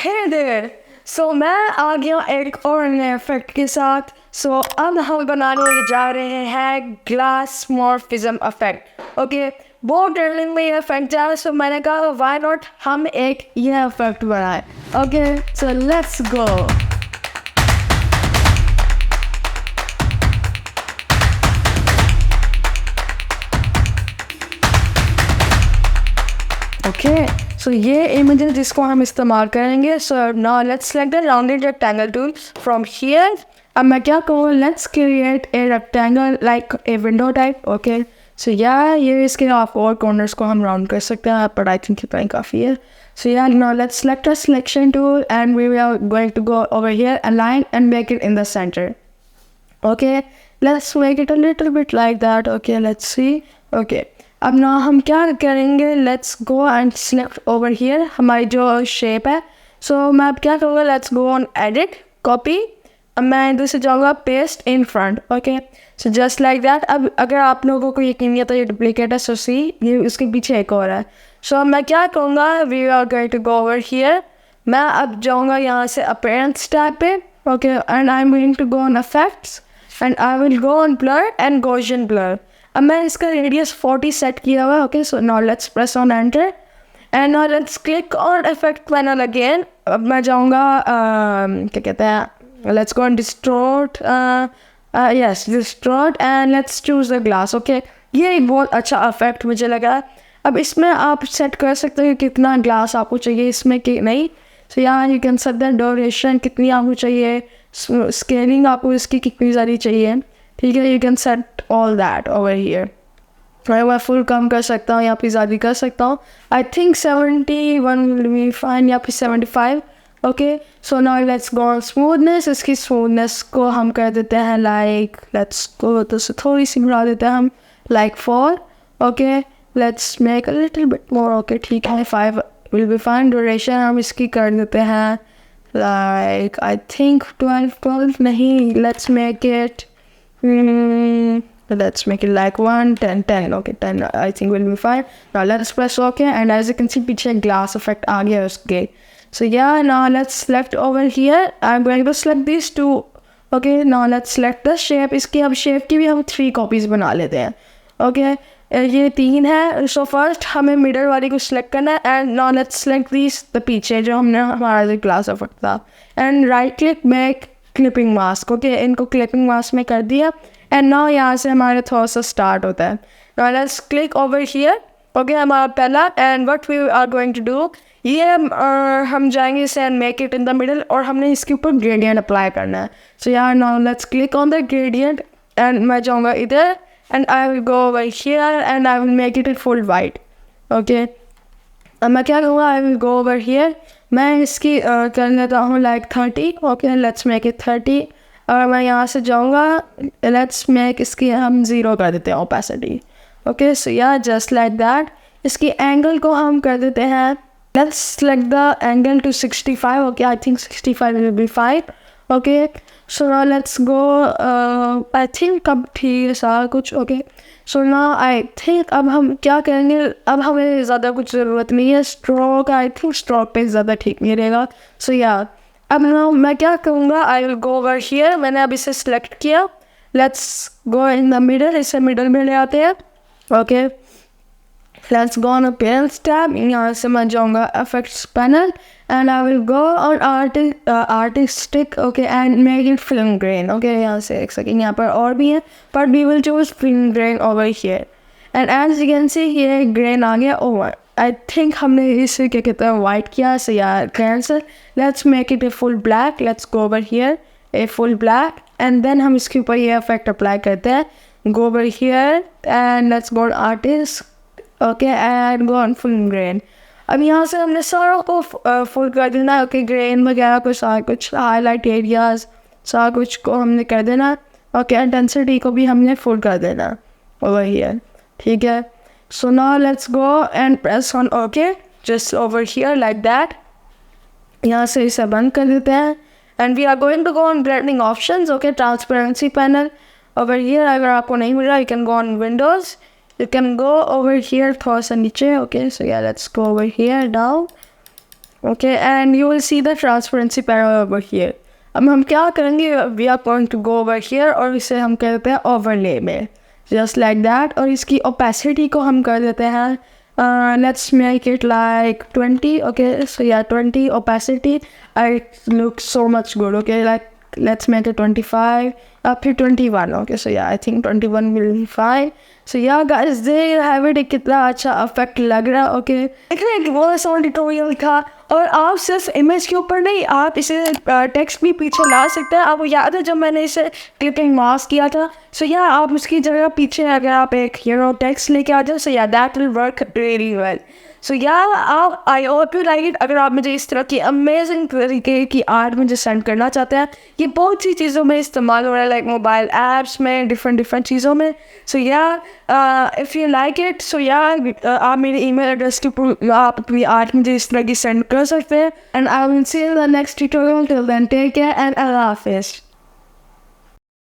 Hey there! So मैं आ गया एक और नए इफेक्ट के साथ. So अब हम बनाने जा रहे हैं ग्लास मॉर्फिज्म इफेक्ट. ओके, बहुत ट्रेंडिंग में ये इफेक्ट जा रहा है. सो मैंने कहा व्हाई नॉट हम एक ये इफेक्ट बनाएं. Okay, so let's go. Okay, so ये इमेज है जिसको हम इस्तेमाल करेंगे. So now let's select the rounded rectangle tool from here. अब मैं क्या कहूँ, let's create a rectangle like a window type. Okay, so ये इसके आप और कॉर्नर्स को हम राउंड कर सकते हैं, बट आई थिंक इतना ही काफ़ी है. So yeah, now let's select a selection tool and we are going to go over here, align and make it in the center. Okay, let's make it a little bit like that. Okay, let's see. Okay, अब ना हम क्या करेंगे, let's go and select over here हमारी जो shape है. So मैं अब क्या करूँगा, let's go on edit, copy. अब मैं इधर से जाऊँगा paste in front. Okay, so just like that. अब अगर आप लोगों को यकीन नहीं है तो ये duplicate है. So see, ये उसके पीछे एक और है. So मैं क्या कहूँगा, we are going to go over here. मैं अब जाऊँगा यहाँ से appearance tab पे. Okay, and I'm going to go on effects and I will go on blur and Gaussian blur. अब मैं इसका radius 40 सेट किया हुआ है. Okay, so now let's press on enter and now let's click on effect panel again. अब मैं जाऊँगा क्या कहते हैं, let's go on distort. Yes, distort and let's choose the glass. Okay, ये एक बहुत अच्छा effect मुझे लगा. अब इसमें आप सेट कर सकते हो कितना ग्लास आपको चाहिए इसमें कि नहीं. सो यहाँ you can set the duration कितनी आपको चाहिए, स्केलिंग आपको इसकी कितनी ज़्यादा चाहिए. ठीक है, you can set all that over here. मैं फुल कम कर सकता हूँ, यहाँ पे ज़्यादा कर सकता हूँ. I think 71 will be fine या फिर 75. Okay, so now let's go on smoothness. इसकी स्मूथनेस को हम कर देते हैं लाइक, लेट्स गो तो थोड़ी सी बढ़ा देते हैं हम, like 4. Okay, let's make a little bit more. Okay, ठीक है, 5 will be fine. duration हम इसकी कर देते हैं like I think 12 नहीं, let's make it like 1 10. Okay, 10 I think will be fine. Now let's press OK and as you can see पीछे glass effect आ गया उसके. So yeah, now let's select over here. I'm going to select these two. Okay, now let's select the shape. इसकी अब shape की भी हम 3 copies बना लेते हैं. Okay, ये 3 है. सो फर्स्ट हमें मिडल वाली को सिलेक्ट करना है and now let's select this the पीछे जो हमने हमारा जो ग्लास इफेक्ट था and right click make clipping mask. Okay, इनको क्लिपिंग मास्क में कर दिया एंड नाउ यहाँ से हमारे थोड़ा सा स्टार्ट होता है. Now let's click over here. Okay, हमारा पहला and what we are going to do, ये हम जाएंगे इसे and make it in the middle और हमने इसके ऊपर ग्रेडियंट अप्लाई करना है. सो यार now let's click on the gradient and मैं जाऊँगा इधर and I will go over here and I will make it full white. Okay, अब मैं क्या करूँगा, I will go over here. मैं इसकी कर लेता हूँ like 30. Okay, let's make it 30. और मैं यहाँ से जाऊँगा, let's make इसकी हम 0 कर देते हैं opacity. Okay, so yeah, just like that. इसकी angle को हम कर देते हैं, let's select the angle to 65. Okay, I think 65 will be fine. Okay, so now let's go. I think अब ठीक है सारा कुछ. Okay, so now I think अब हम क्या करेंगे, अब हमें ज़्यादा कुछ ज़रूरत नहीं है स्ट्रोक. I think स्ट्रोक पे ज़्यादा ठीक नहीं रहेगा. So yeah, अब ना मैं क्या करूँगा, I will go over here. मैंने अब इसे select किया. Let's go in the middle. इसे middle में ले आते हैं. Okay, let's go on appearance tab. यहाँ से मैं जाऊँगा effects panel and I will go on artistic. Okay, and make it film grain. Okay, यहाँ से एक सेकेंड, यहाँ पर और भी है but we will choose film grain over here and as you can see ये grain आ गया. Oh, I think हमने इसे क्या कहते हैं white किया. So yeah, cancel. Let's make it a full black. Let's go over here, a full black and then हम इसके ऊपर ये effect apply करते हैं. Go over here and let's go on artist. Okay, and go on full grain. अब यहाँ से हमने सारों को फुल कर देना है. ओके, ग्रेन वगैरह को सारा कुछ, हाईलाइट एरियाज सारा कुछ को हमने कर देना. ओके, इंटेंसिटी को भी हमने फुल कर देना ओवर हियर. ठीक है, so now let's go and press on okay just over here like that. यहाँ से इसे बंद कर देते हैं and we are going to go on blending options. Okay, transparency panel over here. अगर आपको नहीं मिल रहा, you can go on Windows. You can go over here थोड़ा सा नीचे. Okay, so yeah, let's go over here now. Okay, and you will see the transparency panel over here. अब हम क्या करेंगे, we are going to go over here और इसे हम कर देते हैं overlay में, just like that. और इसकी opacity को हम कर देते हैं let's make it like 20. Okay, so yeah, 20 opacity. It looks so much good. Okay, like let's make it 25 up to 21. Okay, so yeah, I think 21 will be fine. So yeah guys, there you have it. कितना अच्छा effect लग रहा है. Okay, एक वो सा tutorial था. और आप सिर्फ इमेज के ऊपर नहीं, आप इसे टेक्स्ट भी पीछे ला सकते हैं. आपको याद है जब मैंने इसे क्लिपिंग मास्क किया था? सो या आप उसकी जगह पीछे अगर आप एक टेक्स्ट लेके आ जाओ, सो या that will work really well. So या आप I hope you like it. अगर आप मुझे इस तरह की अमेजिंग तरीके की आर्ट मुझे सेंड करना चाहते हैं, ये बहुत सी चीज़ों में इस्तेमाल हो रहा है, लाइक मोबाइल ऐप्स में, डिफरेंट चीज़ों में. सो या इफ़ यू लाइक इट, सो या आप मेरे ईमेल एड्रेस के आप अपनी आर्ट मुझे इस तरह की सेंड कर सकते हैं. And I will see you in the next tutorial. Till then take care and अल्लाह हाफिज़.